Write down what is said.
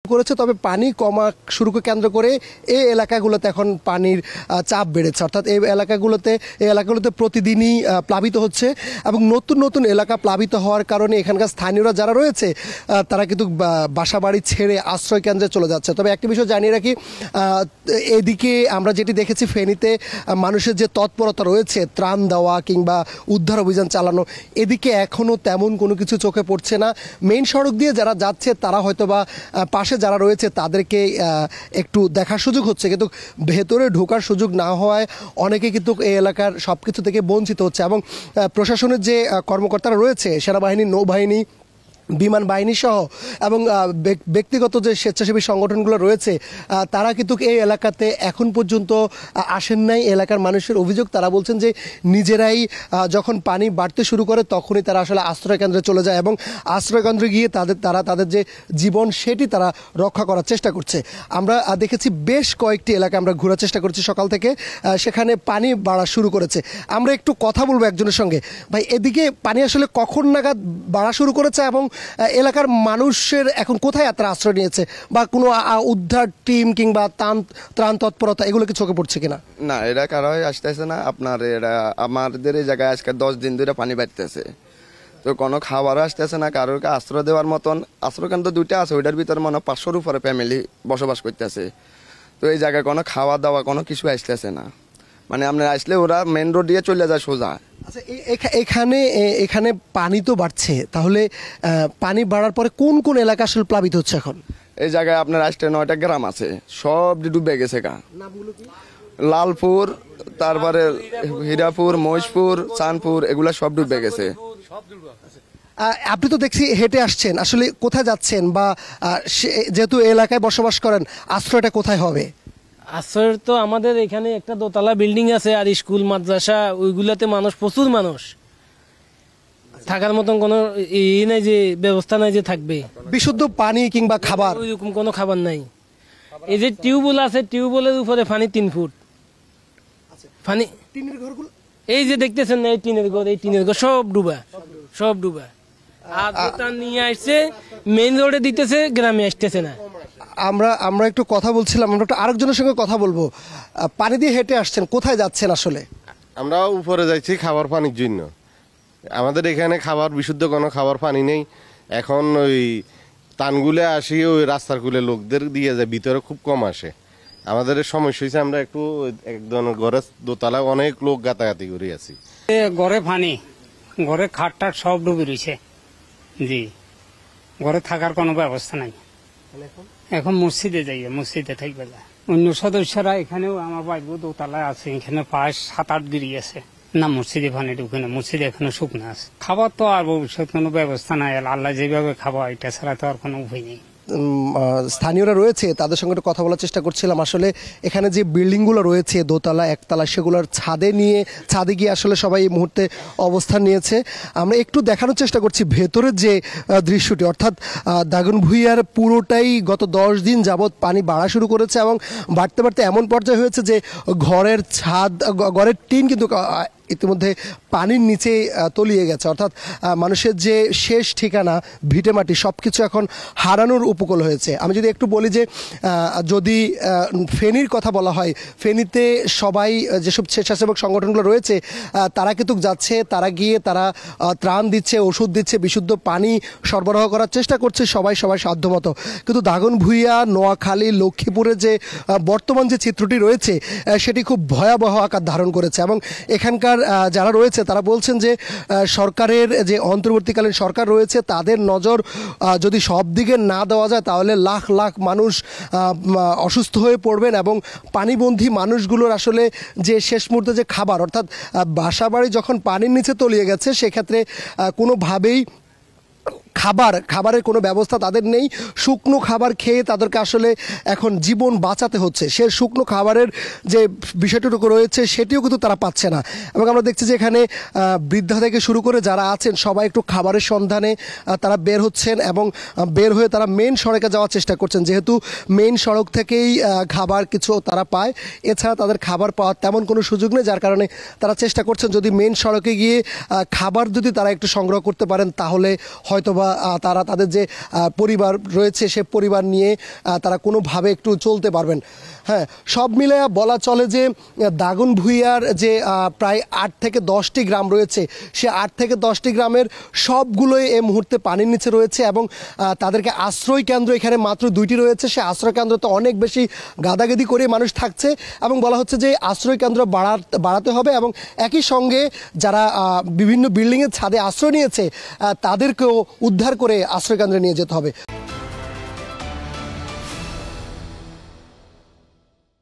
করেছে, তবে পানি কমা শুরুকে কেন্দ্র করে এই এলাকাগুলোতে এখন পানির চাপ বেড়েছে। অর্থাৎ এই এলাকাগুলোতে প্রতিদিনই প্লাবিত হচ্ছে এবং নতুন নতুন এলাকা প্লাবিত হওয়ার কারণে এখানকার স্থানীয়রা যারা রয়েছে তারা কিন্তু বাসা বাড়ি ছেড়ে আশ্রয় কেন্দ্রে চলে যাচ্ছে। তবে একটি বিষয় জানিয়ে রাখি, এদিকে আমরা যেটি দেখেছি ফেনীতে মানুষের যে তৎপরতা রয়েছে ত্রাণ দেওয়া কিংবা উদ্ধার অভিযান চালানো, এদিকে এখনও তেমন কোনো কিছু চোখে পড়ছে না। মেইন সড়ক দিয়ে যারা যাচ্ছে তারা হয়তোবা পাশে যারা রয়েছে তাদেরকে একটু দেখার সুযোগ হচ্ছে, কিন্তু ভেতরে ঢোকার সুযোগ না হওয়ায় অনেকে কিন্তু এই এলাকার সব কিছু থেকে বঞ্চিত হচ্ছে। এবং প্রশাসনের যে কর্মকর্তারা রয়েছে, সেনাবাহিনী, নৌবাহিনী, বিমান বাহিনী সহ এবং ব্যক্তিগত যে স্বেচ্ছাসেবী সংগঠনগুলো রয়েছে তারা কিন্তু এই এলাকাতে এখন পর্যন্ত আসেন নাই। এলাকার মানুষের অভিযোগ, তারা বলছেন যে নিজেরাই যখন পানি বাড়তে শুরু করে তখনই তারা আসলে আশ্রয় কেন্দ্রে চলে যায় এবং আশ্রয় কেন্দ্রে গিয়ে তাদের যে জীবন সেটি তারা রক্ষা করার চেষ্টা করছে। আমরা দেখেছি বেশ কয়েকটি এলাকা আমরা ঘোরার চেষ্টা করছি সকাল থেকে, সেখানে পানি বাড়া শুরু করেছে। আমরা একটু কথা বলবো একজনের সঙ্গে। ভাই, এদিকে পানি আসলে কখন নাগাদ বাড়া শুরু করেছে এবং এলাকার মানুষের এখন কোথায় তারা আশ্রয় নিয়েছে, বা কোনো উদ্ধার টিম কিংবা ত্রাণ তৎপরতা এগুলো কি চোখে পড়ছে কিনা? না, এটা কারোই আসতেছে না। আপনার এরা আমাদের এই জায়গায় আজকে 10 দিন ধরে পানি বাড়তেছে, তো কোনো খাবারও আসতেছে না, কারোরকে আশ্রয় দেওয়ার মতন। আশ্রয় কেন্দ্র 2টা আছে, ওইটার ভিতরে মনে 500-র উপরে ফ্যামিলি বসবাস করতেছে। তো এই জায়গায় কোনো খাওয়া দাওয়া কোনো কিছু আসতেছে না। মানে আপনি আসলে ওরা মেন রোড দিয়ে চলে যায় সোজা। আচ্ছা, এখানে পানি তো বাড়ছে, তাহলে পানি বাড়ার পরে কোন কোন এলাকা আসলে প্লাবিত হচ্ছে এখন? এই জায়গায় আপনার আসতে 9টা গ্রাম আছে, সব ডুবে গেছে। লালপুর, তারপরে হীরাপুর, মহিষপুর, চাঁদপুর, এগুলা সব ডুবে গেছে। আপনি তো দেখছি হেঁটে আসছেন, আসলে কোথায় যাচ্ছেন, বা যেহেতু এলাকায় বসবাস করেন আশ্রয়টা কোথায় হবে? আশ্রয় তো আমাদের এখানে একটা দোতলা বিল্ডিং আছে, আর স্কুল মাদ্রাসা ওইগুলাতে মানুষ, প্রচুর মানুষ, থাকার মতন কোনো নাই, যে ব্যবস্থা নাই যে থাকবে। বিশুদ্ধ পানি কিংবা খাবার ওইরকম কোনো খাবার নাই। এই যে টিউবওয়েল আছে, টিউবওয়েলের উপরে পানি 3 ফুট পানি। এই যে দেখতেছেন এই টিনের ঘর সব ডুবা, সব ডুবা। আর যেটা নিয়ে আসছে মেইন রোডে দিতেছে, গ্রামে আসতেছে না। আমরা একটু কথা বলছিলাম, আমরা একটু আরেকজনের সঙ্গে কথা বলবো। পানি দিয়ে হেঁটে আসছেন, কোথায় যাচ্ছেন আসলে? আমরা উপরে যাচ্ছি খাবার পানির জন্য। আমাদের এখানে বিশুদ্ধ কোনো খাবার পানি নেই। এখন ওই তানগুলে আসি, ওই রাস্তার কুলে লোকদের দিয়ে যায়, ভিতরে খুব কম আসে। আমাদের সমস্যা হয়েছে, আমরা একটু একদম ঘরের দোতলায় অনেক লোক গাতাগাতি করে আছি। ঘরে পানি, ঘরে খাট সব ডুবে রয়েছে। জি, ঘরে থাকার কোনো ব্যবস্থা নাই। এখন মসজিদে যাই, মসজিদে থাকবে। অন্য সদস্যরা এখানেও, আমার বাইরে দোতলায় আছে, এখানে প্রায় 7-8 ডিগ্রি আছে না, মসজিদে পানি ঢুকে না, মসজিদে এখনো শুকনো আছে। খাবার তো আর ভবিষ্যৎ কোনো ব্যবস্থা নাই, আল্লাহ যেভাবে খাওয়া এটা ছাড়া তো আর কোনো উপায় নেই। স্থানীয়রা রয়েছে তাদের সঙ্গে একটু কথা বলার চেষ্টা করছিলাম। আসলে এখানে যে বিল্ডিংগুলো রয়েছে দোতলা, একতলা, সেগুলোর ছাদে গিয়ে আসলে সবাই এই মুহূর্তে অবস্থান নিয়েছে। আমরা একটু দেখানোর চেষ্টা করছি ভেতরের যে দৃশ্যটি, অর্থাৎ দাগনভূঞার পুরোটাই গত 10 দিন যাবৎ পানি বাড়া শুরু করেছে এবং বাড়তে বাড়তে এমন পর্যায়ে হয়েছে যে ঘরের টিন কিন্তু ইতিমধ্যে পানির নিচে তলিয়ে গেছে। অর্থাৎ মানুষের যে শেষ ঠিকানা, ভিটেমাটি, সব কিছু এখন হারানোর উপকূল হয়েছে। আমি যদি একটু বলি যে যদি ফেনীর কথা বলা হয়, ফেনীতে সবাই যেসব স্বেচ্ছাসেবক সংগঠনগুলো রয়েছে তারা কিন্তু যাচ্ছে, তারা গিয়ে তারা ত্রাণ দিচ্ছে, ওষুধ দিচ্ছে, বিশুদ্ধ পানি সরবরাহ করার চেষ্টা করছে সবাই সাধ্যমতো। কিন্তু দাগনভূঞা, নোয়াখালী, লক্ষ্মীপুরে যে বর্তমান যে চিত্রটি রয়েছে সেটি খুব ভয়াবহ আকার ধারণ করেছে এবং এখানকার যারা রয়েছে তারা বলছেন যে সরকারের যে অন্তর্বর্তীকালীন সরকার রয়েছে তাদের নজর যদি সব দিকে না দেওয়া যায় তাহলে লাখ লাখ মানুষ অসুস্থ হয়ে পড়বেন এবং পানিবন্ধী মানুষগুলোর আসলে যে শেষ মুহূর্তে যে খাবার, অর্থাৎ বাসাবাড়ি যখন পানির নিচে তলিয়ে গেছে সেক্ষেত্রে কোনোভাবেই খাবারের কোনো ব্যবস্থা তাদের নেই। শুকনো খাবার খেয়ে তাদেরকে আসলে এখন জীবন বাঁচাতে হচ্ছে। সে শুকনো খাবারের যে বিষয়টুকু রয়েছে সেটিও কিন্তু তারা পাচ্ছে না। এবং আমরা দেখছি যে এখানে বৃদ্ধা থেকে শুরু করে যারা আছেন সবাই একটু খাবারের সন্ধানে তারা বের হচ্ছেন এবং বের হয়ে তারা মেইন সড়কে যাওয়ার চেষ্টা করছেন, যেহেতু মেইন সড়ক থেকেই খাবার কিছু তারা পায়। এছাড়া তাদের খাবার পাওয়ার তেমন কোনো সুযোগ নেই, যার কারণে তারা চেষ্টা করছেন যদি মেইন সড়কে গিয়ে খাবার যদি তারা একটু সংগ্রহ করতে পারেন তাহলে হয়তোবা তারা তাদের যে পরিবার রয়েছে সে পরিবার নিয়ে তারা কোনোভাবে একটু চলতে পারবেন। হ্যাঁ, সব মিলে বলা চলে যে দাগনভূঞার যে প্রায় 8 থেকে 10টি গ্রাম রয়েছে, সে 8 থেকে 10টি গ্রামের সবগুলোই এই মুহূর্তে পানির নিচে রয়েছে এবং তাদেরকে আশ্রয় কেন্দ্র এখানে মাত্র 2টি রয়েছে। সে আশ্রয় কেন্দ্রতে অনেক বেশি গাদাগাদি করে মানুষ থাকছে এবং বলা হচ্ছে যে আশ্রয় কেন্দ্র বাড়াতে হবে এবং একই সঙ্গে যারা বিভিন্ন বিল্ডিংয়ের ছাদে আশ্রয় নিয়েছে তাদেরকেও উদ্ধার করে আশ্রয় কেন্দ্রে নিয়ে যেতে হবে।